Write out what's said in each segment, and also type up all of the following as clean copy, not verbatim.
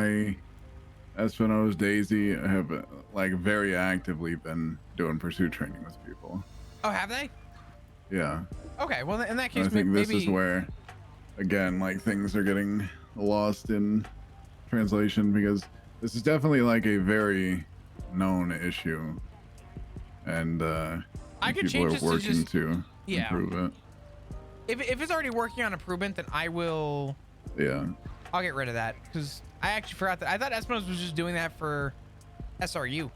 my Espino's Daisy have like very actively been doing pursuit training with people. Oh, have they? Yeah. Okay, well in that And case, I think this is maybe. where, again, like things are getting lost in translation because this is definitely like a very known issue, and I could people change are this to working just, to yeah. improve it. If it's already working on improvement, then I will. Yeah. I'll get rid of that because I actually forgot that. I thought Espino's was just doing that for SRU.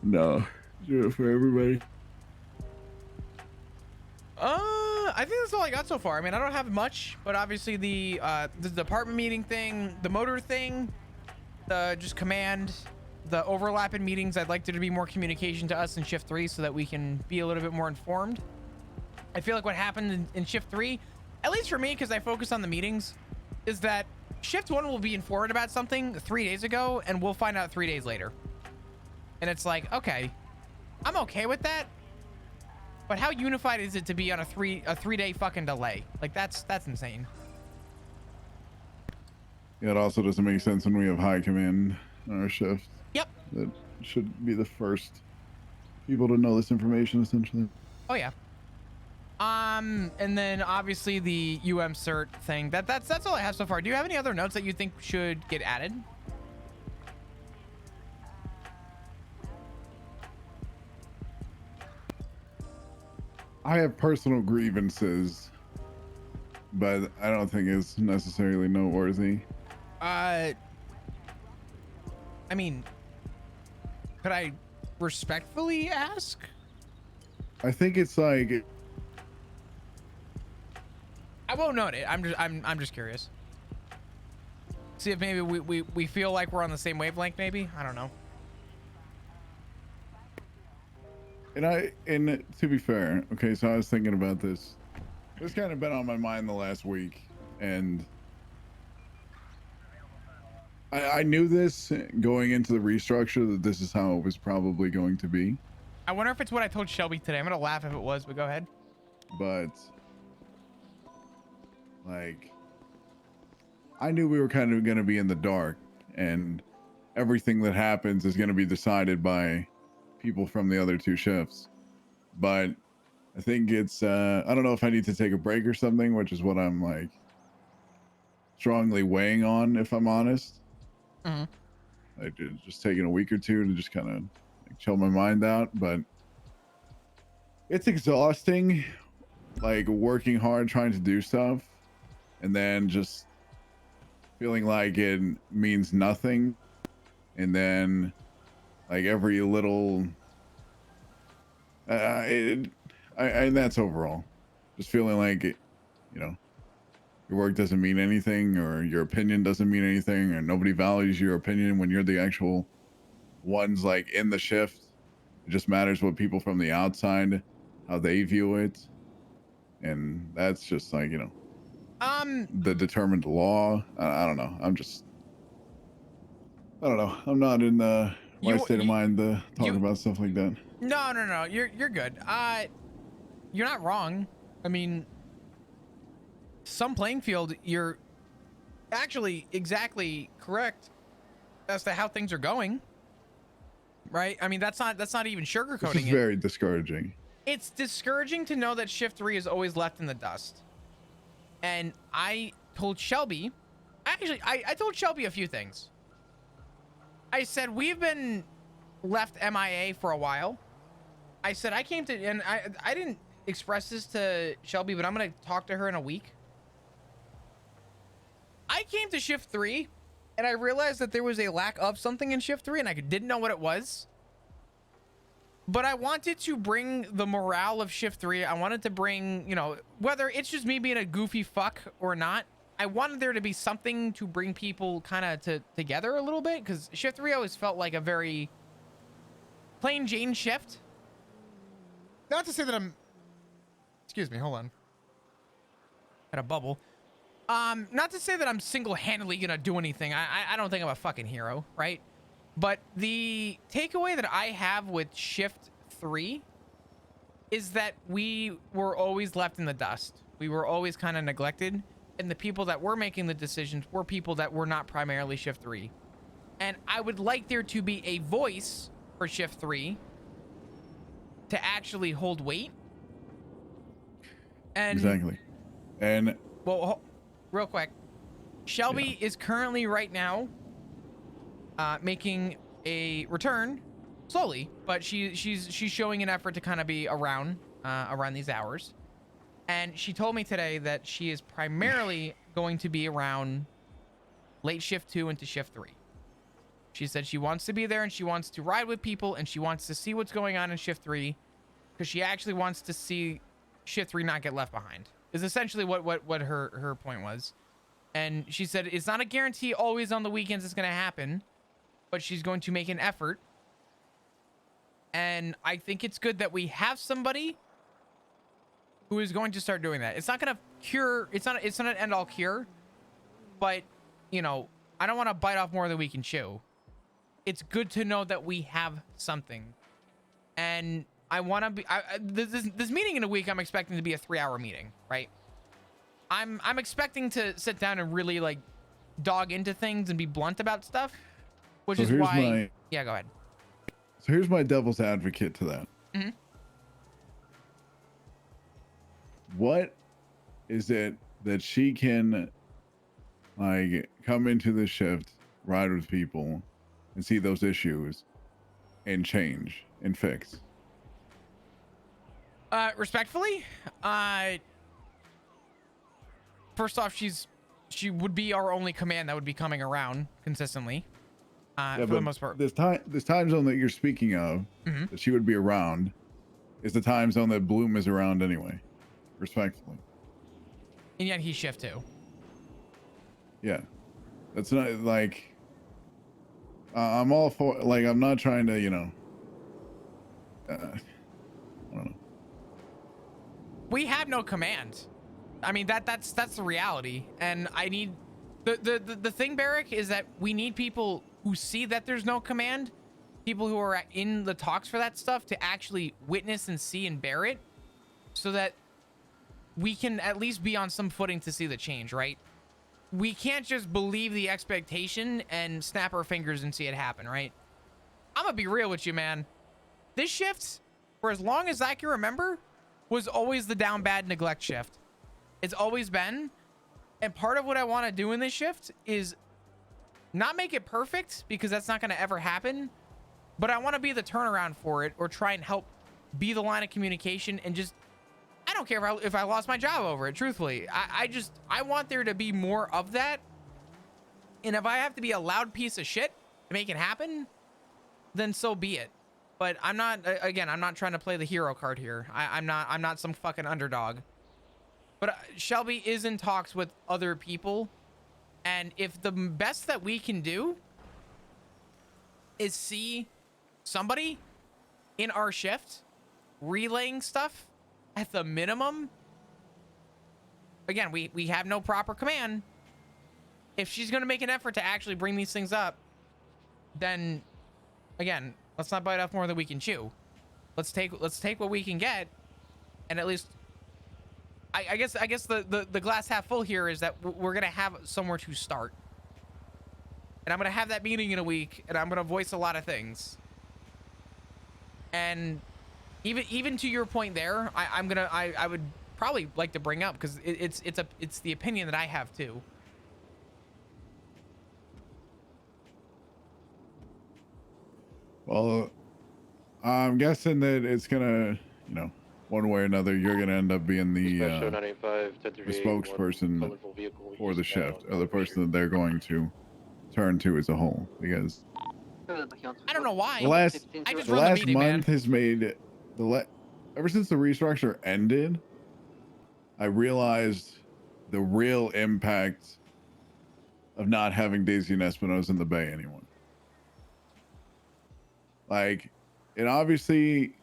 No, do it for everybody. I think that's all I got so far. I mean, I don't have much, but obviously the department meeting thing, the motor thing, the just command, the overlap in meetings. I'd like there to be more communication to us in shift 3 so that we can be a little bit more informed. I feel like what happened in shift 3, at least for me, because I focus on the meetings, is that shift 1 will be informed about something 3 days ago and we'll find out 3 days later. And it's like, okay, I'm okay with that. But how unified is it to be on a 3-day fucking delay? Like that's insane. Yeah, it also doesn't make sense when we have high command on our shift. Yep. That should be the first people to know this information, essentially. Oh yeah. And then obviously the cert thing. That's all I have so far. Do you have any other notes that you think should get added? I have personal grievances, but I don't think it's necessarily noteworthy. I mean, could I respectfully ask? I think it's like, I won't note it. I'm just curious. See if maybe we feel like we're on the same wavelength. Maybe, I don't know. and to be fair, okay, so I was thinking about this. It's kind of been on my mind the last week, and I knew this going into the restructure that this is how it was probably going to be. I wonder if it's what I told Shelby today. I'm gonna laugh if it was, but go ahead. But like, I knew we were kind of going to be in the dark, and everything that happens is going to be decided by people from the other two shifts. But I think it's I don't know if I need to take a break or something, which is what I'm like strongly weighing on, if I'm honest. Like just taking a week or two to just kind of like chill my mind out. But it's exhausting, like working hard trying to do stuff and then just feeling like it means nothing, and then like every little and that's overall just feeling like it, you know, your work doesn't mean anything, or your opinion doesn't mean anything, or nobody values your opinion when you're the actual ones like in the shift. It just matters what people from the outside, how they view it. And that's just like, you know, the determined law. I don't know. I don't know. I'm not in the right state of mind to talk about stuff like that. No. You're good. You're not wrong. I mean, some playing field, you're actually exactly correct as to how things are going. Right? I mean, that's not even sugarcoating it. This is very discouraging. It's discouraging to know that shift 3 is always left in the dust. And I told Shelby, actually, I told Shelby a few things. I said, we've been left MIA for a while. I said, I came to, and I didn't express this to Shelby, but I'm going to talk to her in a week. I came to shift 3 and I realized that there was a lack of something in shift 3 and I didn't know what it was. But I wanted to bring the morale of shift 3. I wanted to bring, you know, whether it's just me being a goofy fuck or not, I wanted there to be something to bring people kind of together a little bit, because shift 3 always felt like a very plain Jane shift. Not to say that I'm, excuse me, hold on. Had a bubble. Not to say that I'm single-handedly gonna do anything. I don't think I'm a fucking hero, right? But the takeaway that I have with shift 3 is that we were always left in the dust. We were always kind of neglected. and the people that were making the decisions were people that were not primarily shift 3. And I would like there to be a voice for shift 3 to actually hold weight. And Exactly. And well, real quick, Shelby is currently right now making a return slowly, but she's showing an effort to kind of be around these hours. And she told me today that she is primarily going to be around late shift 2 into shift 3. She said she wants to be there and she wants to ride with people and she wants to see what's going on in shift 3 because she actually wants to see shift 3 not get left behind. Is essentially what her point was. And she said it's not a guarantee always on the weekends it's going to happen, but she's going to make an effort. And I think it's good that we have somebody who is going to start doing that. It's not going to cure, it's not an end all cure, but you know, I don't want to bite off more than we can chew. It's good to know that we have something. And I want to be this meeting in a week, I'm expecting to be a 3-hour meeting, right? I'm expecting to sit down and really like dog into things and be blunt about stuff, which is why yeah, go ahead. So here's my devil's advocate to that. Mm-hmm. What is it that she can like come into the shift, ride with people, and see those issues and change and fix? Respectfully, first off, she would be our only command that would be coming around consistently. For the most part. This time zone that you're speaking of, that she would be around, is the time zone that Bloom is around anyway. Respectfully. And yet he's shift 2. Yeah, that's not like. I'm all for, like, I'm not trying to, you know. I don't know. We have no command. I mean that's the reality, and I need the thing, Barrick, is that we need people who see that there's no command, people who are in the talks for that stuff, to actually witness and see and bear it, so that we can at least be on some footing to see the change, right? We can't just believe the expectation and snap our fingers and see it happen, right? I'm gonna be real with you, man. This shift, for as long as I can remember, was always the down bad neglect shift. It's always been. And part of what I want to do in this shift is not make it perfect, because that's not going to ever happen, but I want to be the turnaround for it, or try and help be the line of communication. And just, I don't care if I lost my job over it, truthfully. I want there to be more of that. And if I have to be a loud piece of shit to make it happen, then so be it. But I'm not, again, I'm not trying to play the hero card here. I'm not some fucking underdog. But Shelby is in talks with other people. And if the best that we can do is see somebody in our shift relaying stuff at the minimum, again, we have no proper command. If she's going to make an effort to actually bring these things up, then again, let's not bite off more than we can chew. Let's take what we can get, and at least I guess the glass half full here is that we're gonna have somewhere to start, and I'm gonna have that meeting in a week, and I'm gonna voice a lot of things. And even to your point there, I would probably like to bring up, because it's the opinion that I have too. Well, I'm guessing that it's gonna, you know, one way or another, you're gonna end up being the spokesperson for the shift, or the person that they're going to turn to as a whole. Because I don't know why. the last meeting, month man. has made ever since the restructure ended, I realized the real impact of not having Daisy and Espinosa in the Bay anymore. Like, and obviously,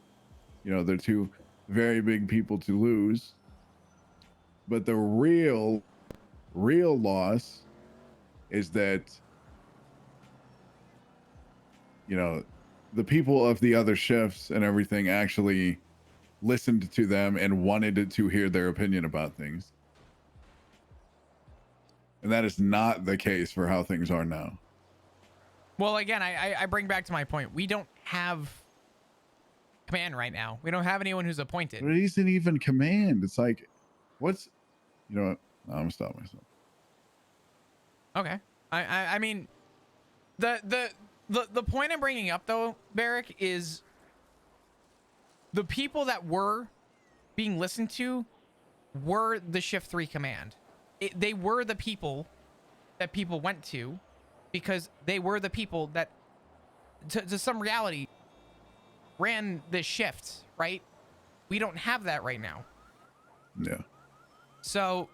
you know, they're two very big people to lose, but the real loss is that, you know, the people of the other shifts and everything actually listened to them and wanted to hear their opinion about things. And that is not the case for how things are now. Well, again, I bring back to my point. We don't have command right now. We don't have anyone who's appointed. But it isn't even command. It's like, what's, you know what? No, I'm gonna stop myself. Okay. I mean, the point I'm bringing up though, Barrick, is the people that were being listened to were the Shift 3 command. They were the people that people went to because they were the people that, to some reality, ran this shift, right? We don't have that right now. Yeah. So,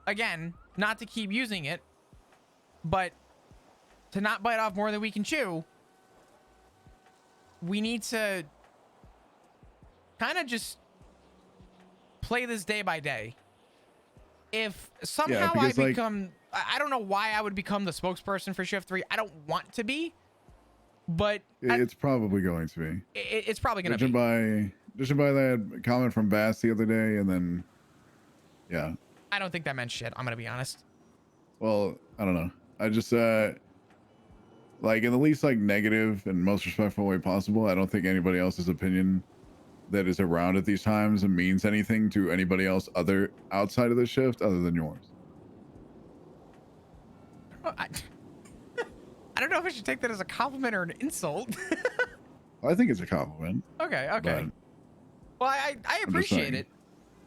again, not to keep using it, but to not bite off more than we can chew, we need to kind of just play this day by day. If somehow I become, I don't know why I would become the spokesperson for Shift 3. I don't want to be, but it's probably going to be. It's probably going to be. Judging by that comment from Bass the other day, and then, yeah. I don't think that meant shit. I'm going to be honest. Well, I don't know. I just, like, in the least, like, negative and most respectful way possible, I don't think anybody else's opinion that is around at these times and means anything to anybody else outside of the shift other than yours. I don't know if I should take that as a compliment or an insult. I think it's a compliment. Okay. Well, I appreciate it.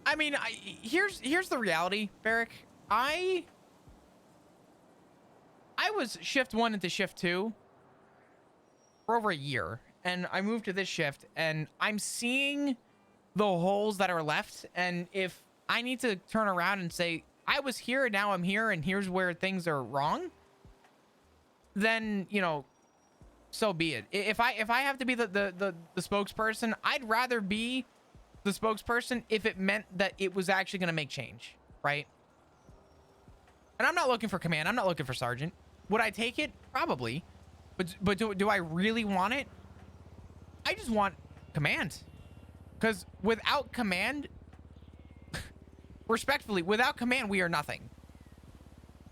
I mean, here's the reality, Barrick. I was Shift 1 into Shift 2 for over a year, and I moved to this shift, and I'm seeing the holes that are left, and if I need to turn around and say, I was here, and now I'm here, and here's where things are wrong, then, you know, so be it. If I have to be the spokesperson, I'd rather be the spokesperson if it meant that it was actually going to make change, right? And I'm not looking for command. I'm not looking for sergeant. Would I take it? Probably. But do I really want it? I just want command. Because without command, respectfully, without command, we are nothing.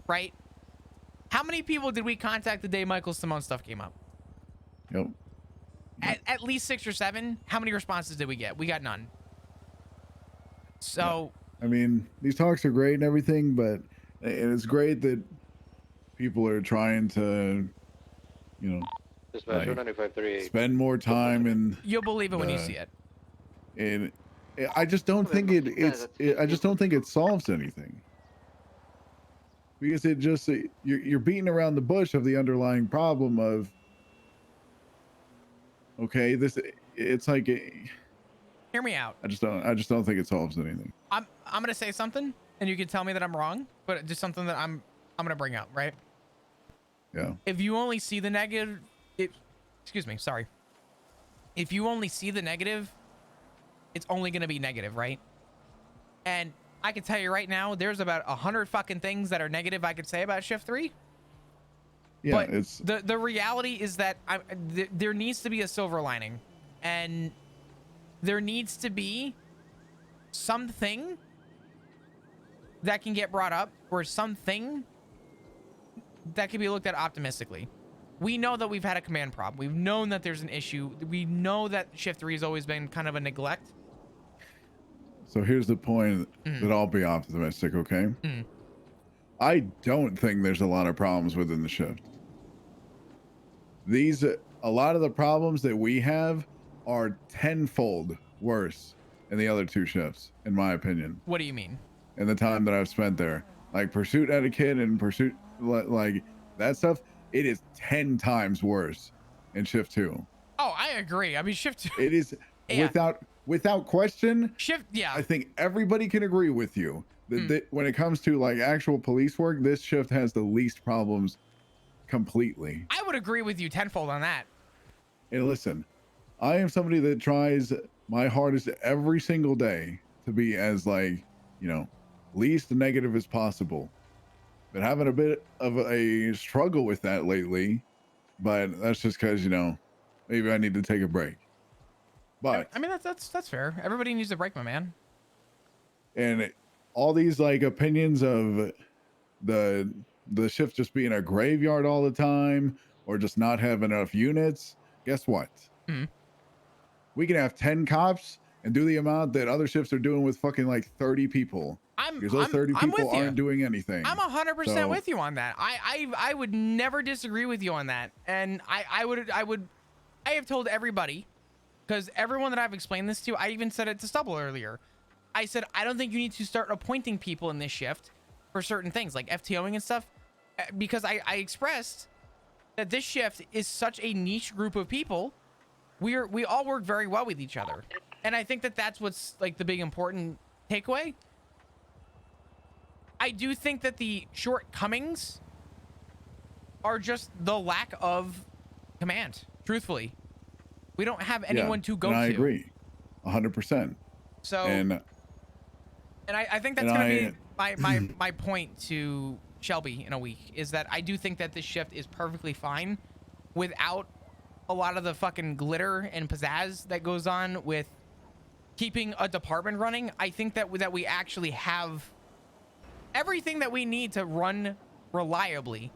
Right? How many people did we contact the day Michael Simone stuff came up? Yep. At least 6 or 7. How many responses did we get? We got none. So, yeah. I mean, these talks are great and everything, but and it's great that people are trying to, you know, like, spend more time in. You'll believe it when you see it. And I just don't think I just don't think it solves anything. Because it just you're beating around the bush of the underlying problem of, okay, it's like hear me out. I just don't think it solves anything. I'm gonna say something, and you can tell me that I'm wrong, but just something that I'm gonna bring up, right? Yeah. If you only see the negative, excuse me, sorry. If you only see the negative, it's only gonna be negative, right? And I can tell you right now, there's about 100 fucking things that are negative I could say about Shift 3. Yeah, but it's the reality is that there needs to be a silver lining, and there needs to be something that can get brought up, or something that can be looked at optimistically. We know that we've had a command problem. We've known that there's an issue. We know that Shift 3 has always been kind of a neglect. So here's the point that I'll be optimistic, okay? I don't think there's a lot of problems within the shift. A lot of the problems that we have are tenfold worse in the other two shifts, in my opinion. What do you mean? In the time that I've spent there. Like pursuit etiquette and pursuit, like that stuff, it is 10 times worse in Shift 2. Oh, I agree. I mean, Shift 2. It is without question. Yeah. I think everybody can agree with you that when it comes to like actual police work, this shift has the least problems completely. I would agree with you tenfold on that. And listen, I am somebody that tries my hardest every single day to be as like, you know, least negative as possible. Been having a bit of a struggle with that lately, but that's just because, you know, maybe I need to take a break. But I mean, that's fair. Everybody needs a break, my man. And all these like opinions of the the shift just being a graveyard all the time or just not have enough units, guess what? Mhm. We can have 10 cops and do the amount that other shifts are doing with fucking like 30 people. I'm Because those I'm 30 I'm people with you. aren't doing I'm anything. 100% So with you on that. I would never disagree with you on that. And I have told everybody, because everyone that I've explained this to, I even said it to Stubble earlier. I said, I don't think you need to start appointing people in this shift for certain things like FTOing and stuff, because I expressed that this shift is such a niche group of people. We all work very well with each other. And I think that that's what's like the big important takeaway. I do think that the shortcomings are just the lack of command. Truthfully, we don't have yeah, anyone to and go I to. agree 100%. So, And and I think that's and going to be I my point to Shelby in a week, is that I do think that this shift is perfectly fine without a lot of the fucking glitter and pizzazz that goes on with keeping a department running. I think that we actually have everything that we need to run reliably.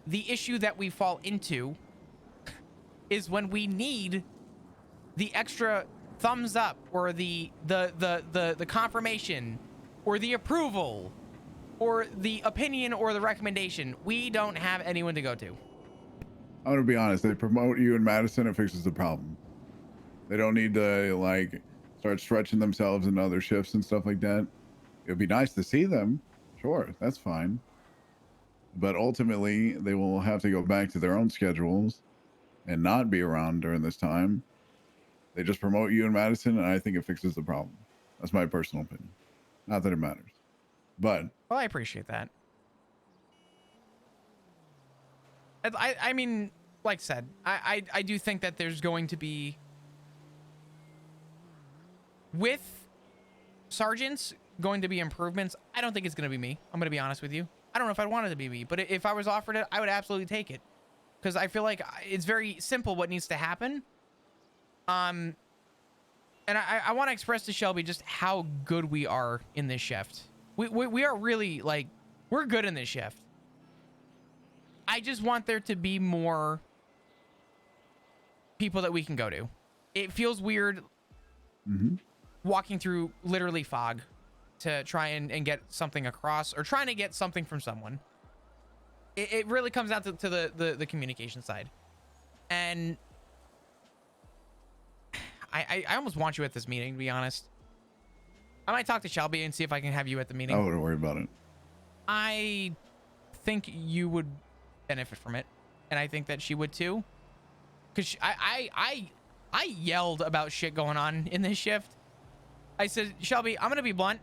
The issue that we fall into is when we need the extra thumbs up or the confirmation or the approval or the opinion or the recommendation. We don't have anyone to go to. I'm gonna be honest, they promote you in Madison, it fixes the problem. They don't need to like start stretching themselves in other shifts and stuff like that. It'd be nice to see them. Sure, that's fine. But ultimately, they will have to go back to their own schedules and not be around during this time. They just promote you in Madison, and I think it fixes the problem. That's my personal opinion. Not that it matters. But Well, I appreciate that. I mean, like I said, I do think that there's going to be, with sergeants, going to be improvements. I don't think it's going to be me. I'm going to be honest with you. I don't know if I'd want it to be me, but if I was offered it, I would absolutely take it. Because I feel like it's very simple what needs to happen. And I want to express to Shelby just how good we are in this shift. We are really, like, we're good in this shift. I just want there to be more people that we can go to. It feels weird walking through literally fog to try and get something across, or trying to get something from someone. It really comes down to the communication side. And I almost want you at this meeting, to be honest. I might talk to Shelby and see if I can have you at the meeting. I wouldn't worry about it. I think you would benefit from it, and I think that she would too. Because I yelled about shit going on in this shift. I said, Shelby, I'm gonna be blunt,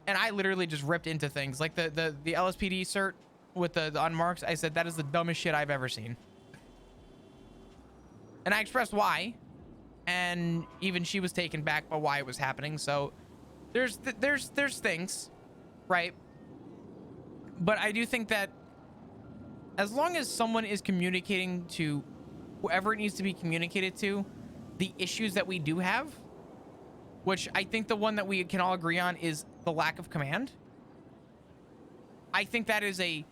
and I literally just ripped into things like the LSPD cert with the unmarks. I said that is the dumbest shit I've ever seen, and I expressed why, and even she was taken back by why it was happening. So there's things, right? But I do think that as long as someone is communicating to whoever it needs to be communicated to, the issues that we do have, which I think the one that we can all agree on is the lack of command. I think that is a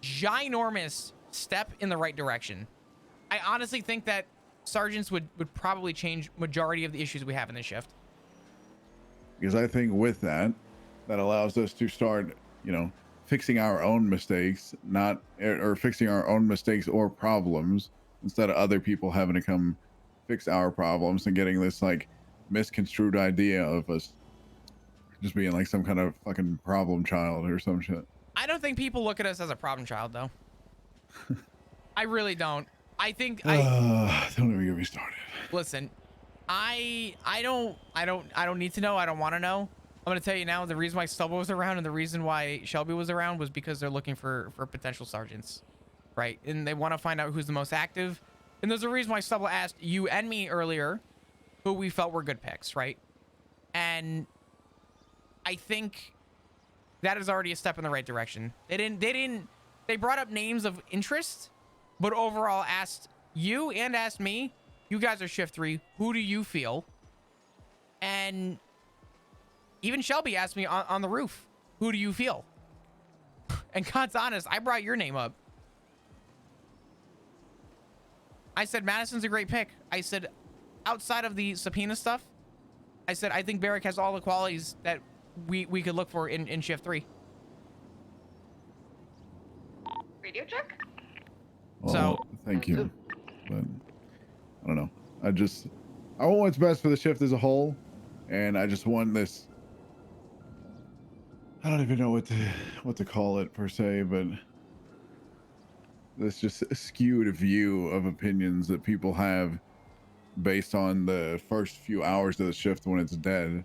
ginormous step in the right direction. I honestly think that sergeants would probably change majority of the issues we have in this shift. Because I think with that allows us to start, fixing our own mistakes, or fixing our own mistakes or problems, instead of other people having to come fix our problems and getting this like misconstrued idea of us just being like some kind of fucking problem child or some shit. I don't think people look at us as a problem child, though. I really don't. I think Don't even get me started. Listen, I don't need to know. I don't want to know. I'm gonna tell you now, the reason why Stubble was around and the reason why Shelby was around was because they're looking for potential sergeants, right? And they want to find out who's the most active. And there's a reason why Stubble asked you and me earlier who we felt were good picks, right? And I think that is already a step in the right direction. They brought up names of interest, but overall asked you and asked me, you guys are shift 3, who do you feel? And even Shelby asked me on the roof, who do you feel? And God's honest, I brought your name up. I said Madison's a great pick. I said outside of the subpoena stuff, I said I think Barrick has all the qualities that we could look for in shift 3. Radio check? Well, So thank you, but I don't know. I want what's best for the shift as a whole, and I just want this. I don't even know what to call it per se, but this just skewed view of opinions that people have based on the first few hours of the shift when it's dead,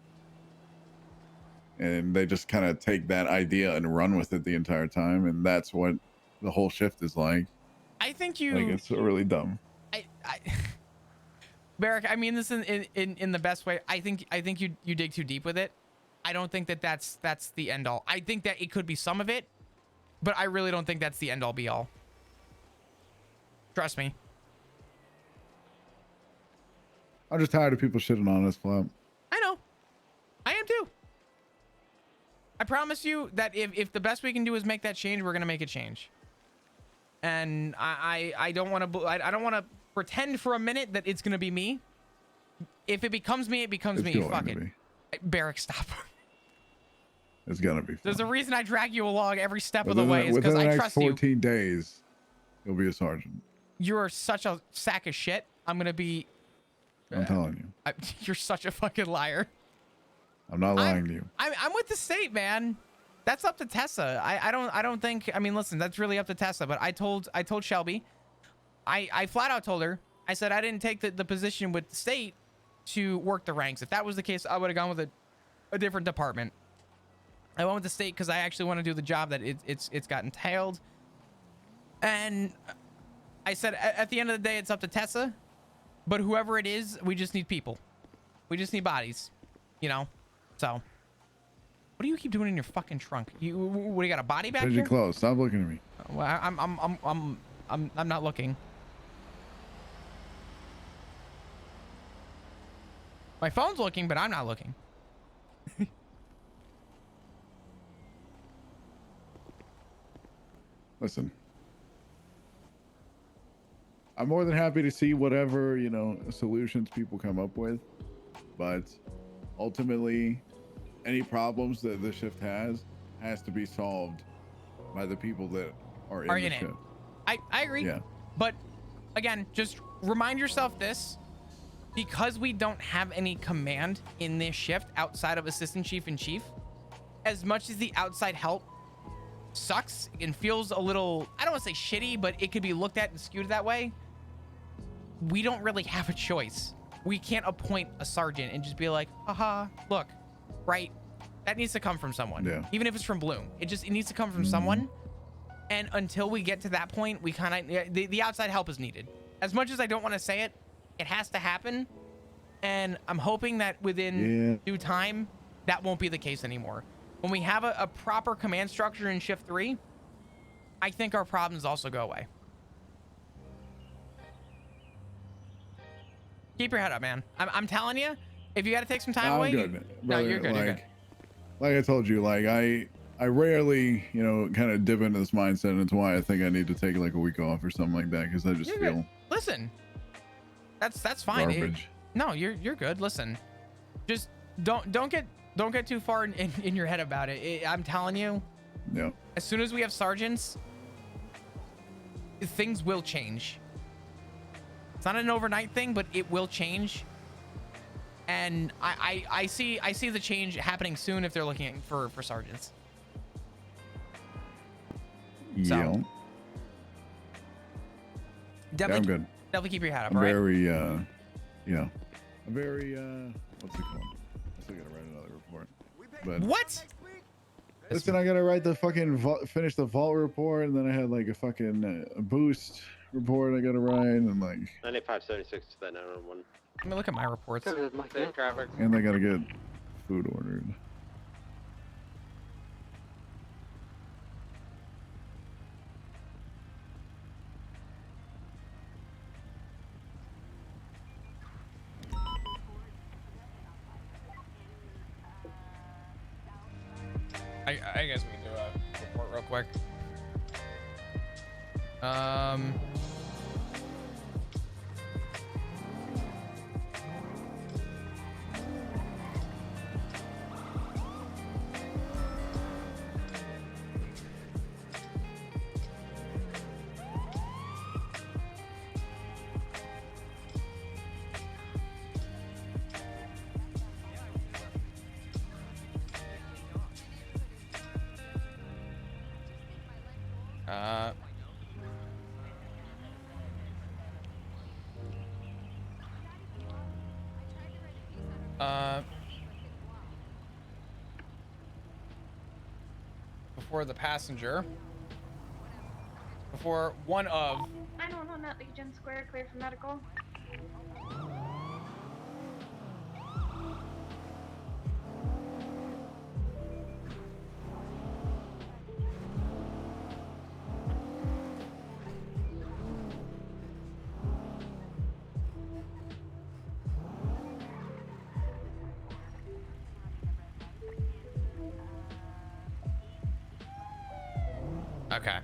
and they just kind of take that idea and run with it the entire time, and that's what the whole shift is like. I think you Like, it's really dumb. I Barrick, I mean this in the best way. I think you dig too deep with it. I don't think that's the end all. I think that it could be some of it, but I really don't think that's the end all be all. Trust me. I'm just tired of people shitting on us, Flap. I know. I am too. I promise you that if the best we can do is make that change, we're gonna make a change. And I don't want to pretend for a minute that it's gonna be me. If it becomes me, it becomes me. Fuck it. Barrick, stop. It's gonna be fun. There's a reason I drag you along every step of the way. Is because I trust you. Within the next 14 days, you'll be a sergeant. You're such a sack of shit. I'm gonna be. I'm telling you. You're such a fucking liar. I'm not lying to you. I'm with the state, man. That's up to Tessa. I don't think. I mean, listen, that's really up to Tessa. But I told Shelby. I flat out told her. I said I didn't take the position with the state to work the ranks. If that was the case, I would have gone with a different department. I went with the state because I actually want to do the job that it's got entailed. And I said at the end of the day, it's up to Tessa. But whoever it is, we just need people. We just need bodies, you know. So, what do you keep doing in your fucking trunk? What do you got, a body back here? Close. Stop looking at me. Well, I'm not looking. My phone's looking, but I'm not looking. Listen. I'm more than happy to see whatever, solutions people come up with. But ultimately, any problems that the shift has to be solved by the people that are in the shift. I agree. Yeah. But again, just remind yourself this. Because we don't have any command in this shift outside of assistant chief and chief, as much as the outside help sucks and feels a little, I don't want to say shitty, but it could be looked at and skewed that way. We don't really have a choice. We can't appoint a sergeant and just be like, haha, look, right? That needs to come from someone. Yeah. Even if it's from Bloom, it needs to come from someone. And until we get to that point, we kind of, the outside help is needed. As much as I don't want to say it, it has to happen. And I'm hoping that within due time, that won't be the case anymore. When we have a proper command structure in shift 3, I think our problems also go away. Keep your head up, man. I'm telling you, if you got to take some time away, good, no, you're good. You're good. Like I told you, like I rarely, kind of dip into this mindset, and it's why I think I need to take like a week off or something like that, because I just feel. Good. Listen, that's fine. Garbage. No, you're good. Listen, just don't get too far in your head about it. I'm telling you. Yeah. As soon as we have sergeants, things will change. It's not an overnight thing, but it will change. And I see the change happening soon if they're looking for sergeants. Yeah. So, definitely, I'm good. Definitely keep your head up. I'm right? very, I'm very, what's it called? I still gotta write another report. But what? Listen, I gotta write the fucking finish the vault report, and then I had like a fucking boost report I gotta write, and like 9576 to that 911. Let me look at my reports. Traffic. And I gotta get food ordered. I guess we can do a report real quick. Um. Uh, before the passenger, before one of, 911 at Legion Square, clear for medical. okay,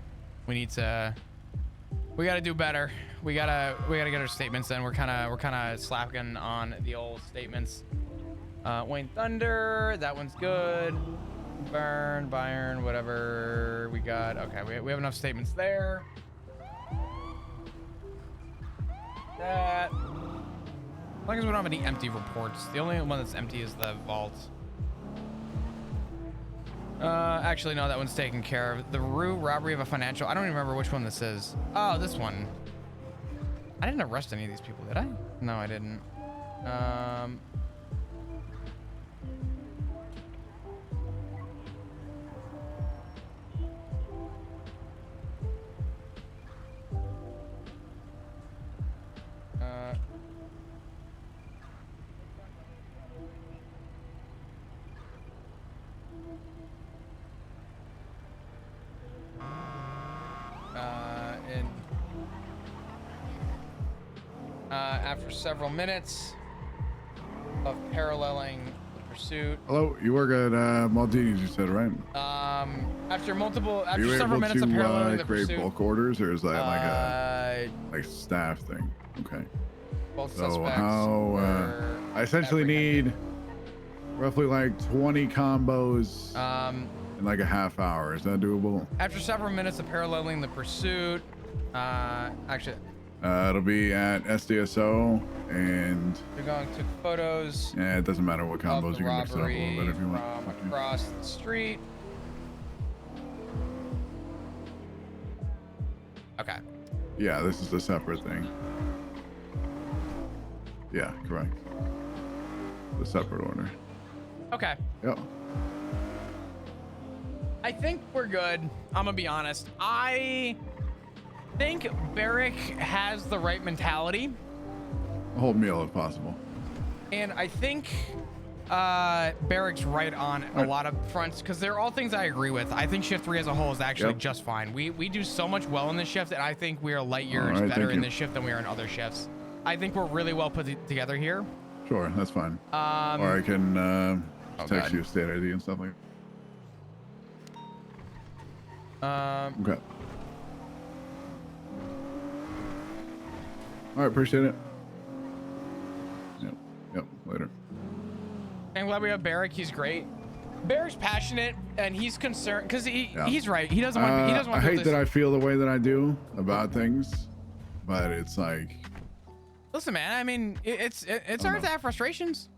we gotta do better. We gotta get our statements in. We're kind of slacking on the old statements. Wayne Thunder, that one's good. Burn, Byron, whatever we got. Okay, we have enough statements there. That, as long as we don't have any empty reports. The only one that's empty is the vault. Actually, no, that one's taken care of. The Rue robbery of a financial. I don't even remember which one this is. Oh, this one. I didn't arrest any of these people, did I? No, I didn't. After several minutes of paralleling the pursuit. Hello, you work at Maldini's, you said, right? After Are you several able minutes of to paralleling the create pursuit. bulk orders, or is that like a staff thing? Okay. Both So suspects how were I essentially apprehended. need roughly like 20 combos in like a half hour. Is that doable? After several minutes of paralleling the pursuit, actually, It'll be at SDSO, and they're going to photos yeah, it doesn't matter what of combos. the You can mix it up a little robbery bit if you want. from across the street. Okay. Yeah, this is a separate thing. Yeah, correct. The separate order. Okay. Yep. I think we're good. I'm gonna be honest. I think Barrick has the right mentality, A whole meal if possible. and I think Barrick's right on a lot of fronts because they're all things I agree with. I think shift 3 as a whole is actually just fine. We do so much well in this shift, and I think we are light years better in this shift than we are in other shifts. I think we're really well put together here. Sure, that's fine. Or I can text God. you state ID and stuff like that. Okay. All right, appreciate it. Yep, later. I'm glad we have Barrick. He's great. Barrick's passionate and he's concerned because he's right. He doesn't want. He doesn't want. I to hate that I feel the way that I do about things, but it's like. Listen, man. I mean, it's hard to have frustrations.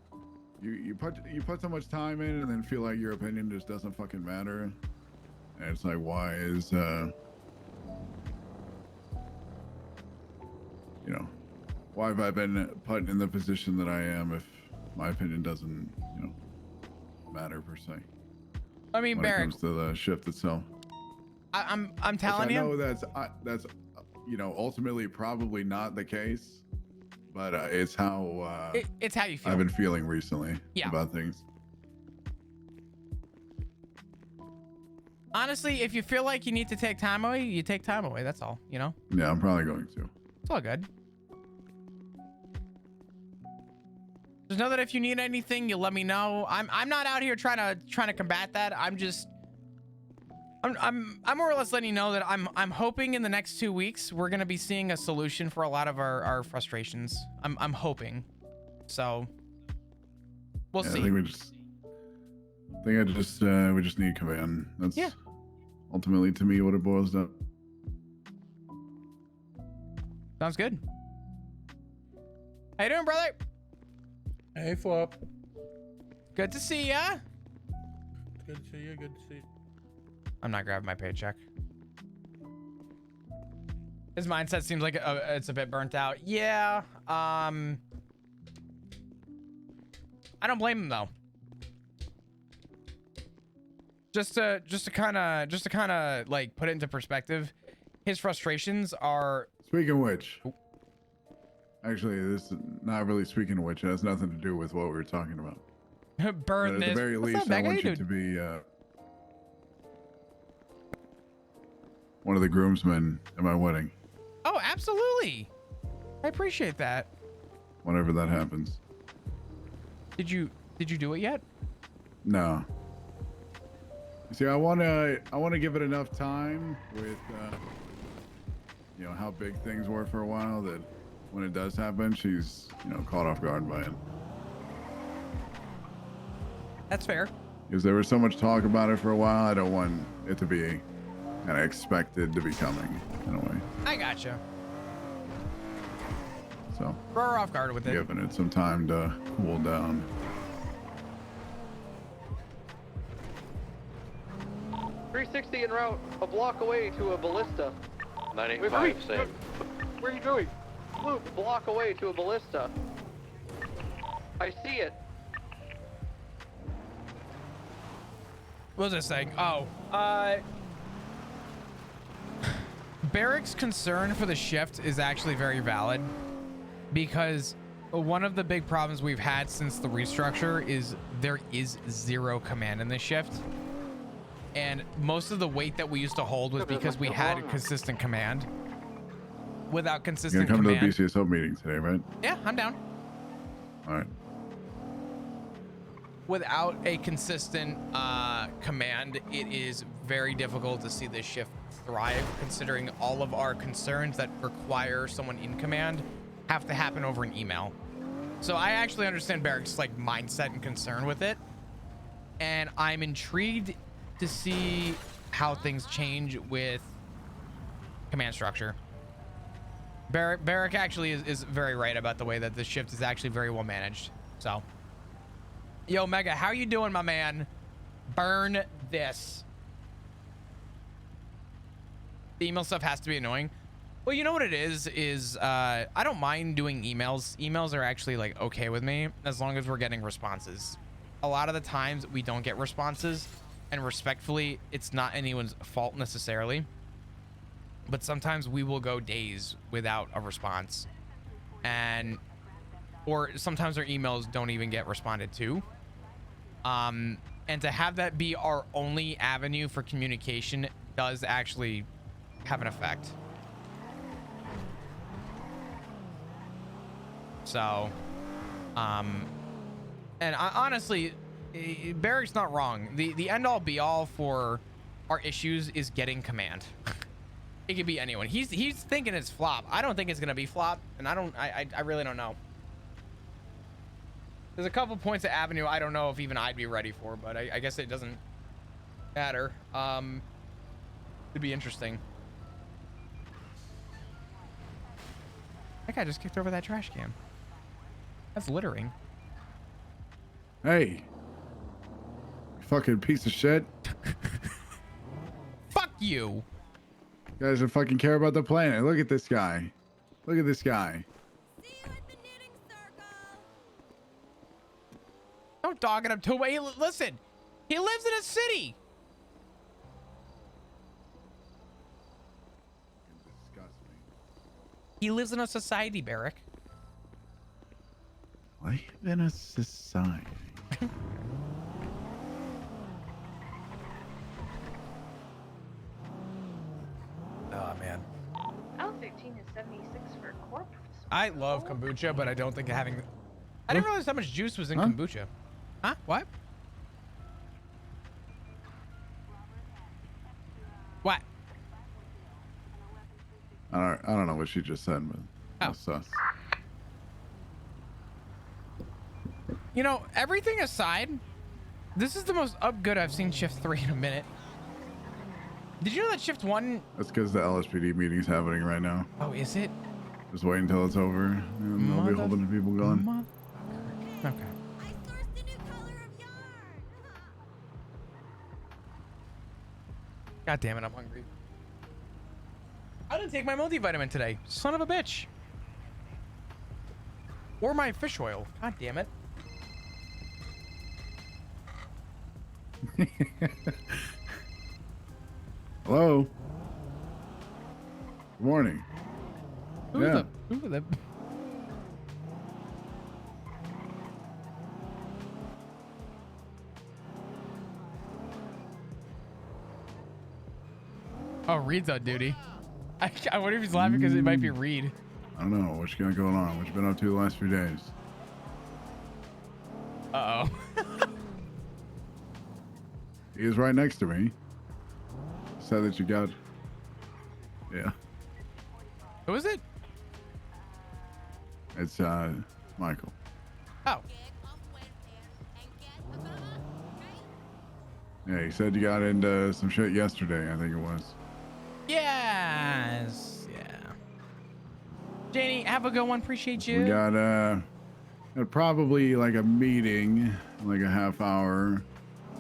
You put so much time in and then feel like your opinion just doesn't fucking matter, and it's like, why is why have I been put in the position that I am if my opinion doesn't matter per se? I mean, when Barrick. it comes to the shift itself. I'm telling you. I know that's ultimately probably not the case, but it's how it's how you feel. I've been feeling recently about things. Honestly, if you feel like you need to take time away, you take time away. That's all. Yeah, I'm probably going to. It's all good. Just know that if you need anything, you let me know. I'm not out here trying to combat that. I'm I'm more or less letting you know that I'm hoping in the next 2 weeks we're gonna be seeing a solution for a lot of our frustrations. I'm hoping. So we'll see. I think we just need command. That's ultimately to me what it boils down. Sounds good. How you doing, brother? Hey, Flop. Good to see ya. Good to see you. Good to see you. I'm not grabbing my paycheck. His mindset seems like it's a bit burnt out. Yeah. I don't blame him though. Just to kind of like put it into perspective, his frustrations are. Speaking of which, actually, this is not really speaking of which. It has nothing to do with what we were talking about. Burn But this. at the very What's least, up, Meg? I How want you you doing? to be one of the groomsmen at my wedding. Oh, absolutely. I appreciate that. Whenever that happens. Did you do it yet? No. See, I wanna give it enough time with you know how big things were for a while that when it does happen, she's caught off guard by it. That's fair. Because there was so much talk about it for a while, I don't want it to be kind of expected to be coming in a way. I gotcha. So Throw her off guard with it. giving it some time to cool down. .360 en route, a block away to a ballista. 985, same. Where are you going? Blue, block away to a ballista. I see it. What was I saying? Oh, Barrick's concern for the shift is actually very valid because one of the big problems we've had since the restructure is there is zero command in this shift. And most of the weight that we used to hold was because we had consistent command. Without You're consistent gonna come command. to the BCSO meeting today, right? Yeah, I'm down. All right. Without a consistent command, it is very difficult to see this shift thrive, considering all of our concerns that require someone in command have to happen over an email. So I actually understand Barrick's like mindset and concern with it, and I'm intrigued to see how things change with command structure. Barrick actually is very right about the way that this shift is actually very well managed. So, yo, Mega, how you doing, my man? Burn this. The email stuff has to be annoying. Well, you know what it is I don't mind doing emails. Emails are actually like okay with me as long as we're getting responses. A lot of the times we don't get responses, and respectfully, it's not anyone's fault necessarily. But sometimes we will go days without a response, or sometimes our emails don't even get responded to. And to have that be our only avenue for communication does actually have an effect. So, and honestly, Barrick's not wrong. The end all be all for our issues is getting command. It could be anyone. He's thinking it's flop. I don't think it's gonna be flop, and I really don't know. There's a couple points of avenue I don't know if even I'd be ready for, but I guess it doesn't matter. It'd be interesting. That guy just kicked over that trash can. That's littering. Hey, you fucking piece of shit. Fuck you. You guys don't fucking care about the planet. Look at this guy. Look at this guy. See you at the knitting circle. Don't dog it up to way. Listen, he lives in a city. Disgust me. He lives in a society, Barrick. Live in a society. Oh man. L13 is 76 for corp. I love kombucha, but I don't think having. I didn't realize how much juice was in kombucha. Huh? What? I don't know what she just said, but Oh. that's sus. You know, everything aside, this is the most up good I've seen shift 3 in a minute. Did you know that shift 1? That's because the LSPD meeting's happening right now. Oh, is it? Just wait until it's over, and there'll be a whole bunch of people going. Okay. I sourced a new color of yarn. God damn it, I'm hungry. I didn't take my multivitamin today. Son of a bitch. Or my fish oil. God damn it. Hello. Good morning. Who Yeah. the Oh, Reed's on duty. I wonder if he's laughing because it might be Reed. I don't know what you got going on. What you been up to the last few days? Uh-oh. He is right next to me. Said that you got. Yeah. Who is it? It's Michael. Oh. Get off welfare and get a mama, okay? Yeah, he said you got into some shit yesterday, I think it was. Yes. Yeah. Janie, have a good one. Appreciate you. We got probably like a meeting, like a half hour.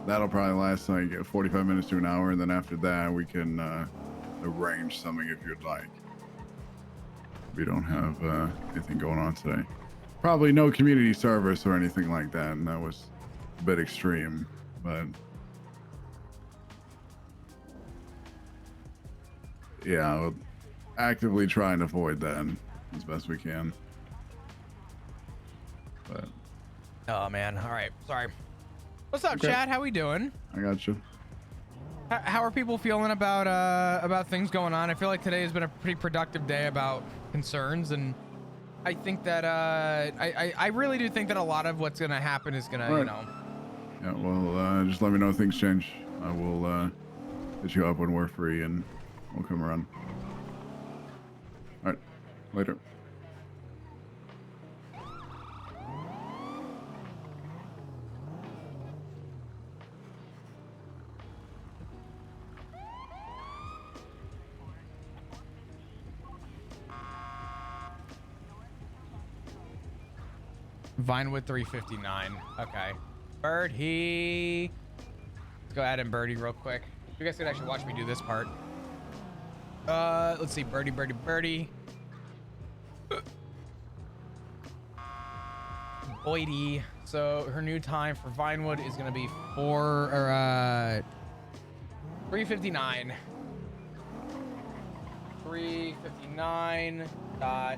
That'll probably last like 45 minutes to an hour, and then after that we can arrange something if you'd like. We don't have anything going on today. Probably no community service or anything like that, and that was a bit extreme, but yeah, we'll actively try and avoid that as best we can. But Oh man. All right. Sorry. What's up, Okay. Chad? How we doing? I got you. How are people feeling about things going on? I feel like today has been a pretty productive day about concerns, and I think that I really do think that a lot of what's gonna happen is gonna, All you right. know. Yeah, well, just let me know if things change. I will hit you up when we're free, and we'll come around. All right, later. Vinewood 359. Okay. Birdie. Let's go add in Birdie real quick. You guys could actually watch me do this part. Let's see. Birdie, Birdie, Birdie. Boydie. So her new time for Vinewood is gonna be 3:59. 3:59 dot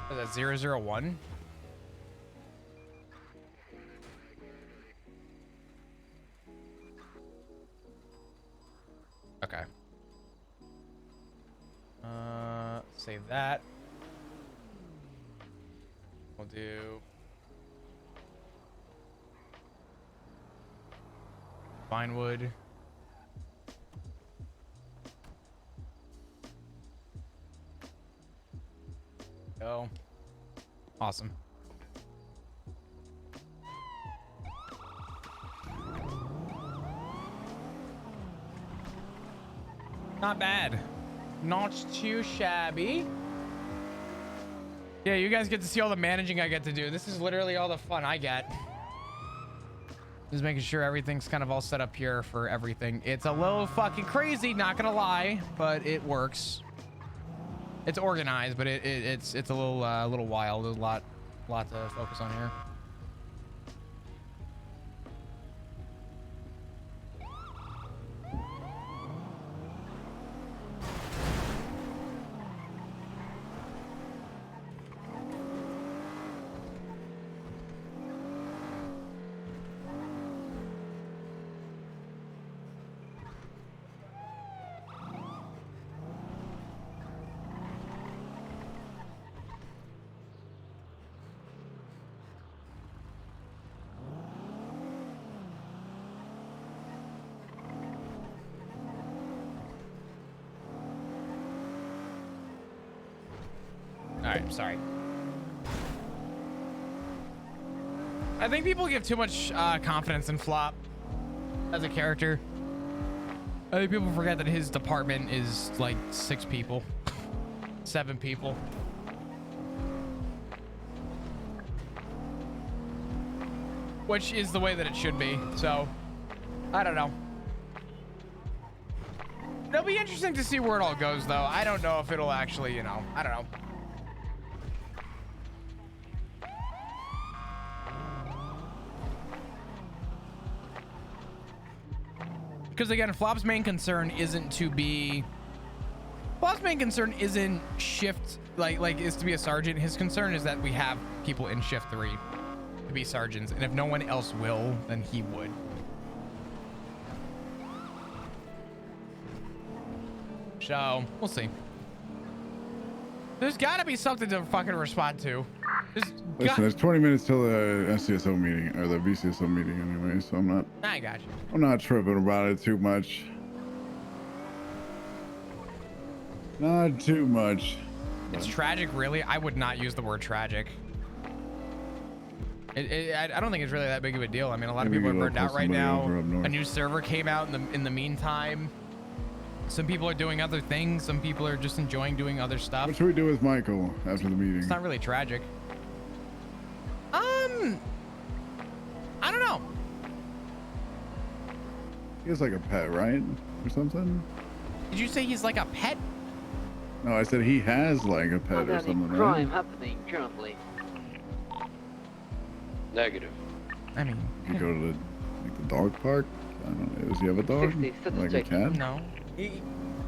is that 001? Okay. Save that. We'll do Vinewood. Go. Awesome. Not bad. Not too shabby. Yeah, you guys get to see all the managing I get to do. This is literally all the fun I get. Just making sure everything's kind of all set up here for everything. It's a little fucking crazy, not gonna lie, but it works. It's organized, but it's a little wild. There's a lot to focus on here. I'm sorry. I think people give too much confidence in Flop as a character. I think people forget that his department is like 6 people, 7 people. Which is the way that it should be. So, I don't know. It'll be interesting to see where it all goes, though. I don't know if it'll actually, you know, I don't know. Because again, Flop's main concern isn't to be... Flop's main concern isn't shift, is to be a sergeant. His concern is that we have people in shift 3 to be sergeants. And if no one else will, then he would. So, we'll see. There's gotta be something to fucking respond to. Listen, there's 20 minutes till the SCSO meeting, or the VCSO meeting anyway, so I got you. I'm not tripping about it too much. Not too much. It's tragic, really. I would not use the word tragic. I don't think it's really that big of a deal. I mean, a lot of people are burned out right now. A new server came out in the meantime. Some people are doing other things. Some people are just enjoying doing other stuff. What should we do with Michael after the meeting? It's not really tragic. I don't know. He has like a pet, right? Or something? Did you say he's like a pet? No, I said he has like a pet or something, crime right? happening currently. Negative. I mean, You go to the dog park? I don't know. Does he have a dog? 60, Like a cat? no.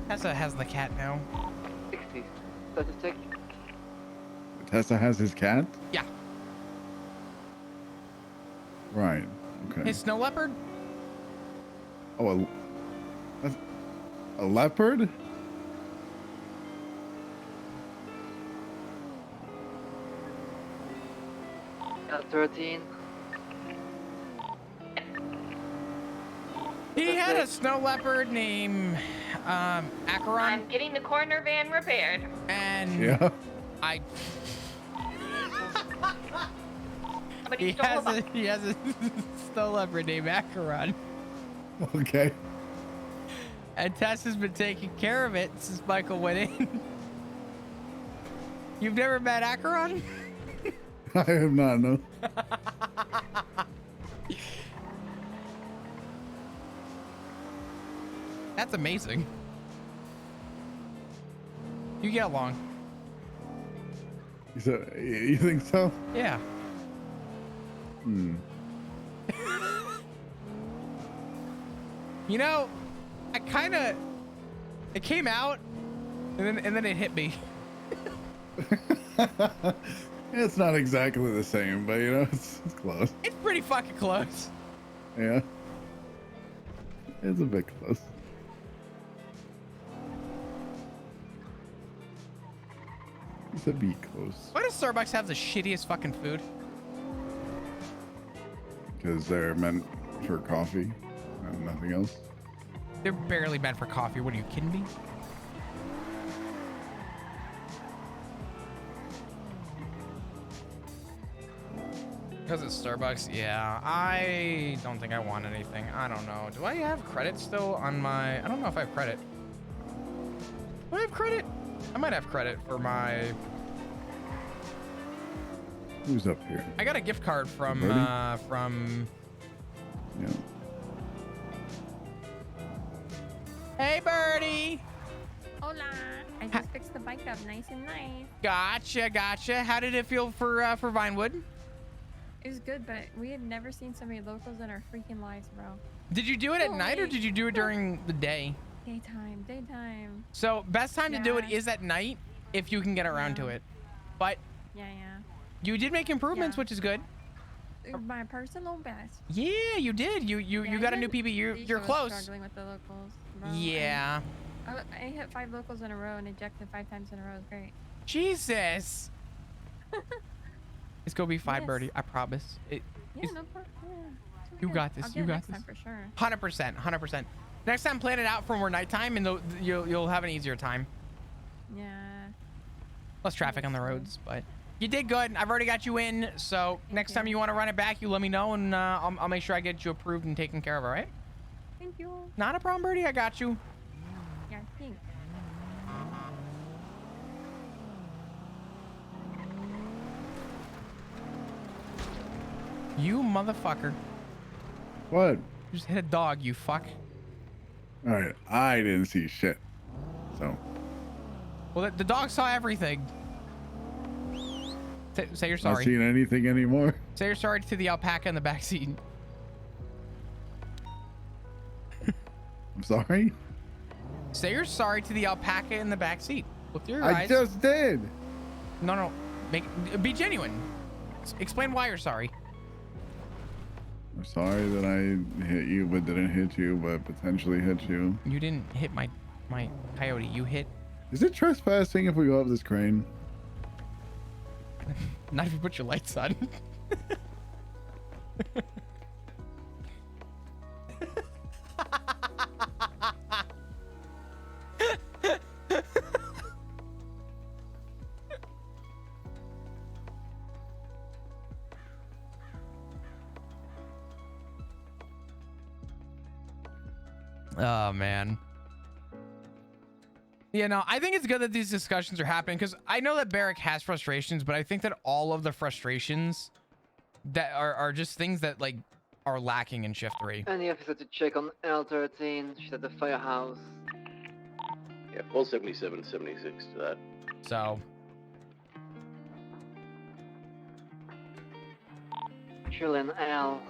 Tessa has the cat now. 60. Statistic. Tessa has his cat? Yeah. Right. Okay. His snow leopard? Oh, a leopard? At 13. He had a snow leopard named Acheron. I'm getting the corner van repaired. And Yeah. Somebody stole a he has a snow leopard named Acheron. Okay. And Tess has been taking care of it since Michael went in. You've never met Acheron? I have not, no. That's amazing. You get along. You think so? Yeah. Hmm. You know, it came out and then it hit me. It's not exactly the same, but you know, it's close. It's pretty fucking close. Yeah. It's a bit close. It's a bit close. Why does Starbucks have the shittiest fucking food? Because they're meant for coffee and nothing else. They're barely meant for coffee. What are you kidding me? Because it's Starbucks? Yeah, I don't think I want anything. I don't know. Do I have credit still on my... I don't know if I have credit. Do I have credit? I might have credit for my... Who's up here? I got a gift card from... Yeah. Hey, Birdie! Hola. I just fixed the bike up nice and nice. Gotcha. How did it feel for Vinewood? It was good, but we had never seen so many locals in our freaking lives, bro. Did you do it at night or Holy did you do it during the day? Daytime. So best time to do it Yeah. is at night if you can get around to Yeah. it. But Yeah. you did make improvements, Yeah. which is good. My personal best. Yeah, you did. You Yeah, got a even new PB. You're Alicia was close. Struggling with the locals. Bro. Yeah. I hit 5 locals in a row and ejected 5 times in a row. It was great. Jesus. It's gonna be 5, Yes. Birdie. I promise. Yeah, It's- no problem. Yeah, it's You okay. got this, I'll get you it got next this. time for sure. 100%. Next time, plan it out for more nighttime, and you'll have an easier time. Yeah. less traffic on the roads, but you did good. I've already got you in, so next time you want to run it back, you let me know, and I'll make sure I get you approved and taken care of, all right? Thank you. Not a problem, Birdie. I got you. Yeah, thanks. You motherfucker. What? You just hit a dog, you fuck. All right, I didn't see shit. So Well, the dog saw everything. Say you're not sorry. seeing anything anymore. Say you're sorry to the alpaca in the back seat. I'm sorry. Say you're sorry to the alpaca in the back seat. Look through your I eyes. just did. No. Be genuine. Explain why you're sorry. I'm sorry that I hit you, but didn't hit you, but potentially hit you. You didn't hit my coyote. You hit. Is it trespassing if we go up this crane? Not if you put your lights on. Oh man. Yeah, no, I think it's good that these discussions are happening because I know that Barrick has frustrations, but I think that all of the frustrations that are just things that like are lacking in Shift 3. Any officer to check on L13. She's at the firehouse. Yeah, 477, 76 to that. So Chillin' L.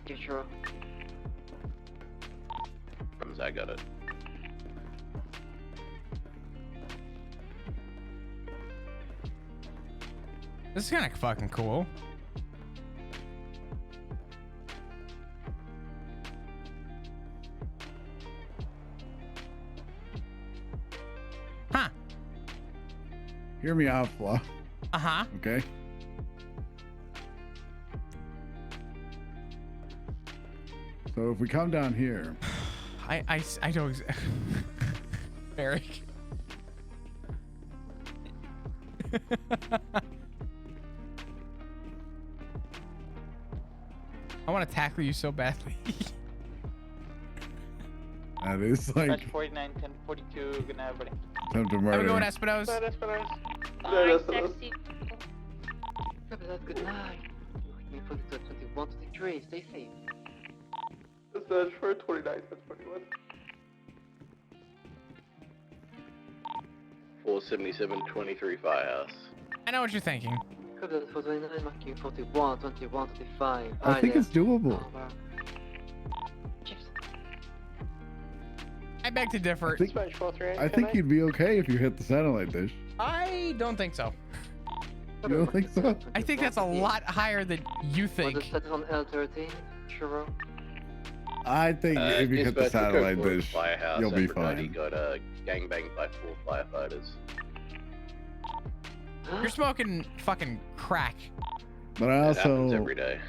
You sure? I got it. this is kind of fucking cool. Huh. Hear me out, Fluff. Uh-huh. Okay. So if we come down here, I know Eric. I want to tackle you so badly. that is like 49, 10, 42, good night, everybody. attempted How we murder. going, Espinosa? Bye, sexy. That's good night. Looking for the 21, 23. Stay safe. Search for 29, 41. 477, 23 firehouse. I know what you're thinking. Copy that 429, marking 41, 21, 25. I think it's doable. Chips. I beg to differ. I think you'd be okay if you hit the satellite dish. I don't think so. You don't think so? I think that's a lot higher than you Was the think. status on L13? Sure. I think if you hit the satellite dish, Firehouse, you'll be Aphrodite fine. got gangbanged by 4 firefighters. You're smoking fucking crack. But I It happens also every day.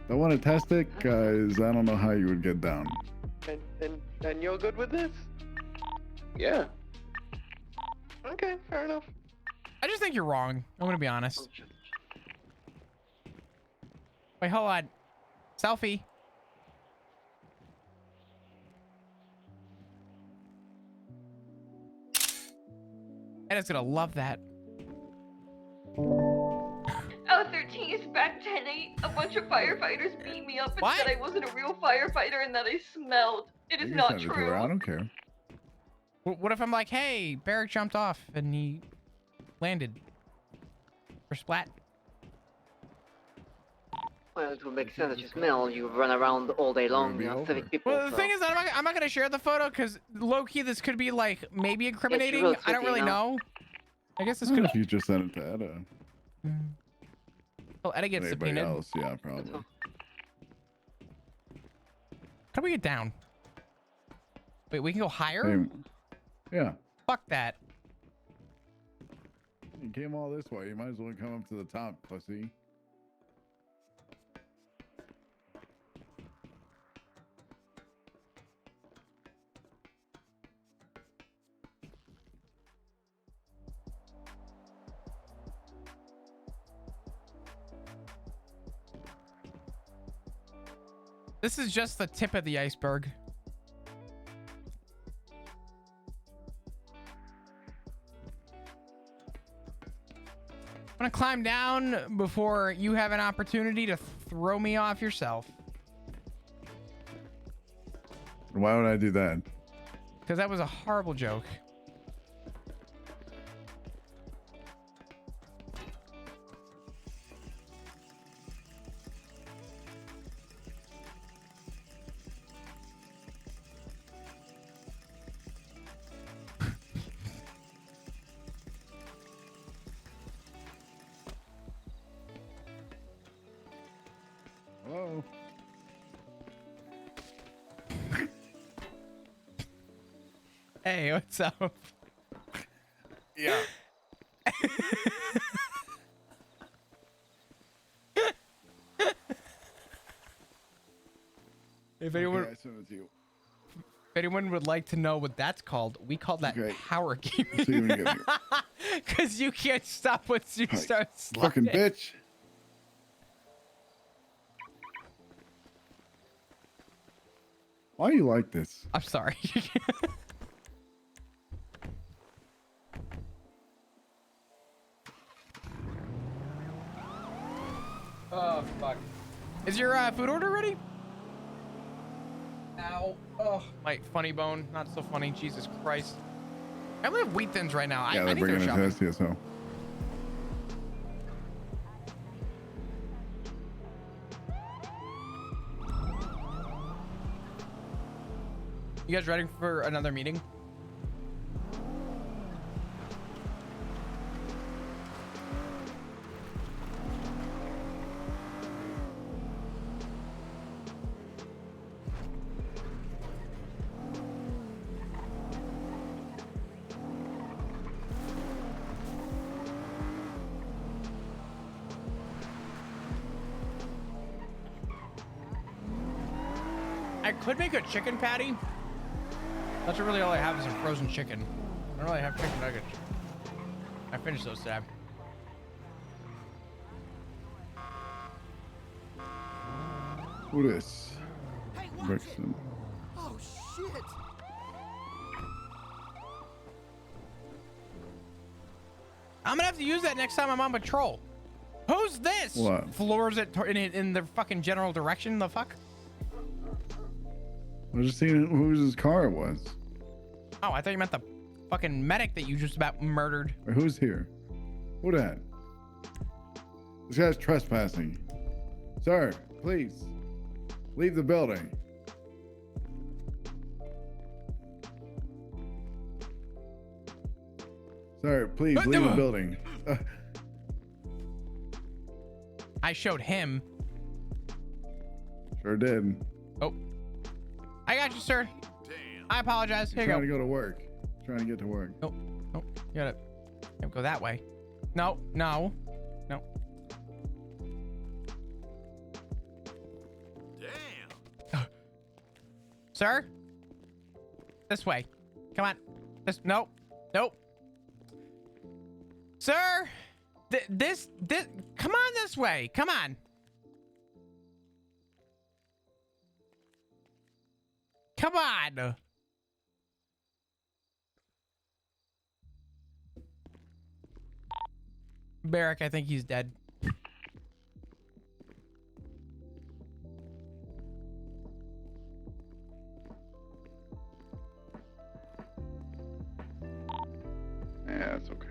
don't want to test it because I don't know how you would get down. And you're good with this? Yeah. Okay, fair enough. I just think you're wrong. I'm gonna be honest. Wait, hold on. Selfie. Edit's gonna love that. L13 is back 10-8. A bunch of firefighters beat me up and What? said I wasn't a real firefighter and that I smelled. It You is can not send it to true. her, I don't care. What if I'm like, hey, Barrick jumped off and he landed for splat? Well, it would make sense that you smell. You run around all day long, be you know, over. saving people. Well, the so- thing is that I'm not gonna share the photo because low key this could be like maybe incriminating. wrote I don't really something know. I guess this What could. if you just sent it to Edda? Oh, Edda gets Anybody subpoenaed. else? Yeah, probably. How do we get down? Wait, we can go higher? Hey, yeah. Fuck that. You came all this way. You might as well come up to the top, pussy. This is just the tip of the iceberg. I'm gonna climb down before you have an opportunity to throw me off yourself. Why would I do that? Because that was a horrible joke. Hello. Hey, what's up? Yeah. If anyone, Okay, I sent it to you. if anyone would like to know what that's called, we call that Okay. power See you when you gaming. get here. Because you can't stop once you Hey, start Fucking sliding. bitch. Why are you like this? I'm sorry. Oh, fuck. Is your food order ready? Ow. Oh, my funny bone. Not so funny. Jesus Christ. I only have wheat thins right now. Yeah, I they're need to go bringing it shopping. to STSO. You guys ready for another meeting? I could make a chicken patty. That's really all I have is some frozen chicken. I don't really have chicken nuggets. I finished those today. Who this? Brixton. Oh shit! I'm gonna have to use that next time I'm on patrol. Who's this? What? Floors it in the fucking general direction. The fuck? I was just seeing whose car it was. Oh, I thought you meant the fucking medic that you just about murdered. Or who's here? Who that? This guy's trespassing. Sir, please leave the building. Sir, please leave the building. I showed him. Sure did. Oh, I got you, sir. I apologize. Here He's you trying go. to go to work. Trying to get to work. Nope. Nope. You gotta go that way. No. No. No. Damn. Sir? This way. Come on. Nope. Nope. Sir? This, come on this way. Come on. Come on. Barrack, I think he's dead. Yeah, it's okay.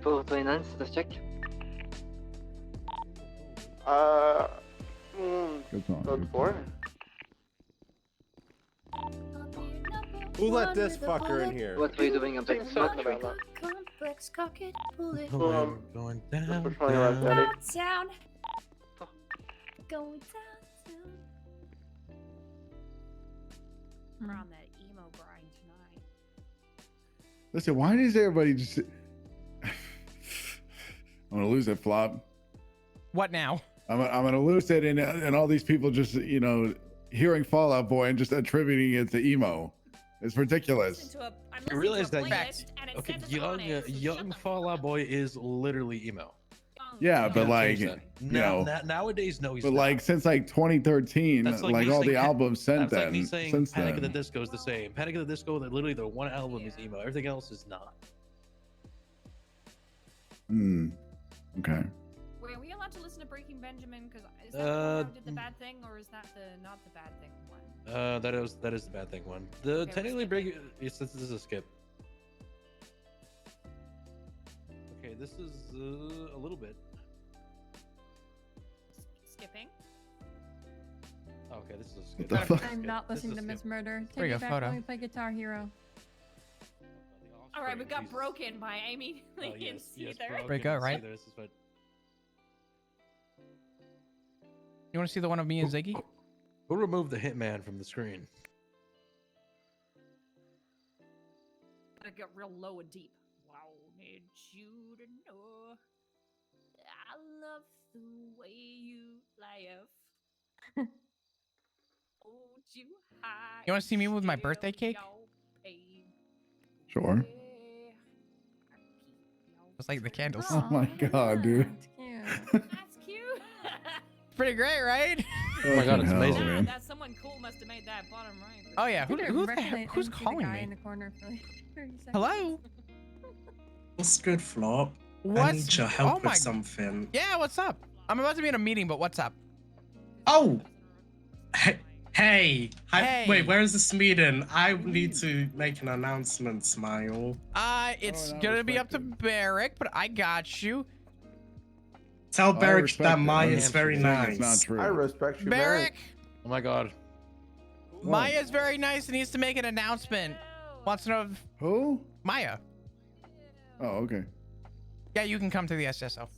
429, status check. Good song. Code Good 4. Who let this fucker in here? What were you doing on Seen back something about that. Complex cocket bullet. Going down. Just patrolling around Daddy. Down. Going down. We're on that emo grind tonight. Listen, why does everybody just... I'm gonna lose it, Flop. What now? I'm gonna lose it, and all these people just, hearing Fallout Boy and just attributing it to emo. It's ridiculous. You realize that young Fallout Boy is literally emo. Yeah, but like, you know, nowadays, no, he's but not. like since like 2013, That's like me all the saying albums since That's like then. me saying Since Panic at the then. Disco is the same. Panic at the Disco, literally the one album is emo. Everything else is not. Hmm. Okay. Wait, are we allowed to listen to Breaking Benjamin? Because is that the one where I did the bad thing, or is that the not the bad thing one? That is the bad thing one. The technically break. This is a skip. Okay, this is a little bit. Skipping. Okay, this is a What skip. the fuck? I'm not listening to Miss Murder. There Take you it go, back photo. when we play Guitar Hero. All right, we got broken by Amy. Oh, Like, yes, yes, Seether. Break out, right? This is what. You want to see the one of me and Ziggy? Who removed the hitman from the screen? Gotta get real low and deep. Wanted you to know I love the way you laugh. Hold you high. You want to see me with my birthday cake? Sure. It's like the candles. Oh my god, dude. That's cute. Pretty great, right? Oh my god, it's Fucking hell, amazing. man. That someone cool must have made that bottom right. Oh yeah, who Didn't the recognize- heck, who's I didn't see the calling guy in me? the corner for like 30 seconds. Hello? What's good, Flop? I What's? need your help Oh my. with something. Yeah, what's up? I'm about to be in a meeting, but what's up? Oh! Hey! Hey. Wait, where is this meeting? I need to make an announcement, Smile. It's Oh, I gonna be up respect to Barrick, but I got you. Tell I Barrick respect that it. Maya I'm is very saying nice. It's not true. I respect you, Barrick, Oh my god. Maya's very nice and needs to make an announcement. Wants to know if Who? Maya. Oh, okay. Yeah, you can come to the SSO.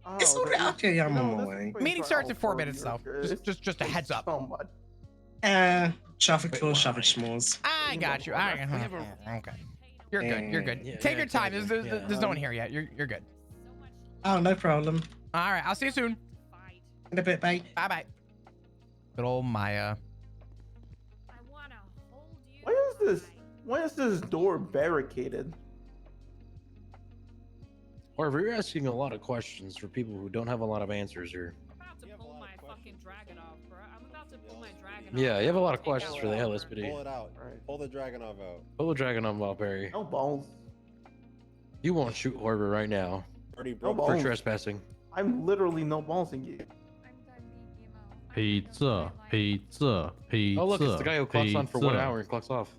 Oh, It's already okay, I'm on my this way. brings Meeting out starts all in 4 four of minutes, your though. kids. Just a heads up. So much. Traffic laws, traffic schmalls. I got you. All right. Okay. You're good. You're good. Yeah, Take yeah, your time. exactly. There's no one here yet. You're good. Oh, no problem. All right. I'll see you soon. In a bit, bye. Bye bye. Good old Maya. I wanna hold you. Why is this door barricaded? Or if you're asking a lot of questions for people who don't have a lot of answers here. I'm about to pull my fucking dragon off, bro. I'm about to pull my dragon off. Yeah, you have a lot of Take questions for the over. LSPD. All right. Pull the Dragonov out. Pull the dragon on Bob Perry. No balls. You won't shoot Horber right now Already No broke. for balls. trespassing. I'm literally no ballsing you. I'm done being emo. Pizza, pizza, pizza. Oh look, it's the guy who clocks on for 1 pizza. hour and clocks off.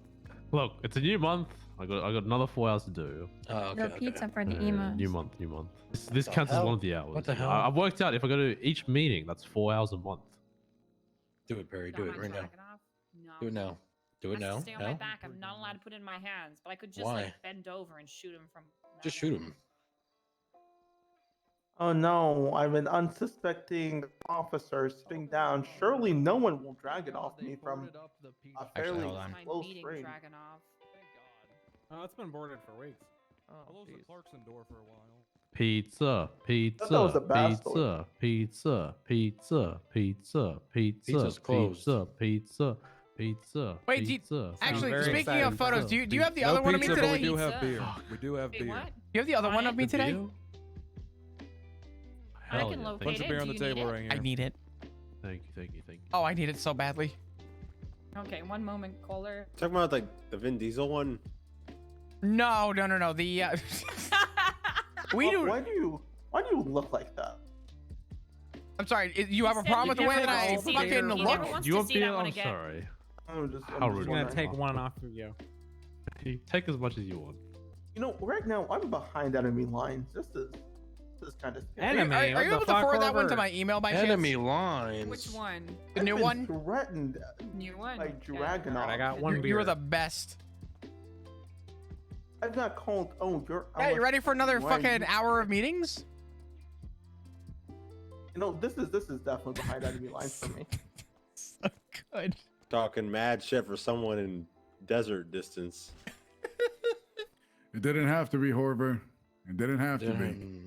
Look, it's a new month. I got another 4 hours to do. Oh, okay. No okay. pizza for the New emos. month, new month. This the counts as hell? one of the hours. What the hell? I've worked out if I go to each meeting, that's 4 hours a month. Do it, Perry. Got Do my it right now. dragon off? No. Do it now. Do it Has to now. stay on my Now. back. I'm not allowed to put it in my hands, but I could just Why? like bend over and shoot him from. Just shoot him. Oh no, I'm an unsuspecting officer sitting down. Surely no one will drag it off me from a fairly hold on. My close meeting range. dragon off. Oh, it's been boarded for weeks. Close the Clarkson door for a while. Pizza, that was pizza, the bastard. pizza, pizza, pizza, pizza, Pizza's closed. pizza, pizza. Wait, do you- pizza. Actually, very speaking exciting. of photos, do you have the No other one of me pizza, but today? we do have Pizza. beer. We do have Wait, beer. what? You have the other one of me The today? deal? I Hell can yeah, locate Bunch it. of beer on Do the you need table it? right here. I need it. Thank you. Oh, I need it so badly. Okay, one moment, caller. Talking about like the Vin Diesel one. No. The we do. Why do you look like that? I'm sorry. You have a Said problem he with the way never that I wants to see fucking it. He never look? wants You to want see that beer? one I'm again. sorry. I'm just How rude. I'm gonna wondering. take one off of you. Take as much as you want. You know, right now I'm behind enemy lines. This is kind of scary. Enemy? Are What you the able to fuck, forward that one to Robert? my email by Enemy chance? lines. Which one? The I've new been one? Threatened New one. by Okay. Dragonov. Alright, I got one You're beer. the best. I've not called. Oh, you're. Yeah, you ready for another Why are fucking you- hour of meetings? You know, this is definitely behind enemy lines for me. So good. Talking mad shit for someone in desert distance. It didn't have to be Horber. It didn't have to be.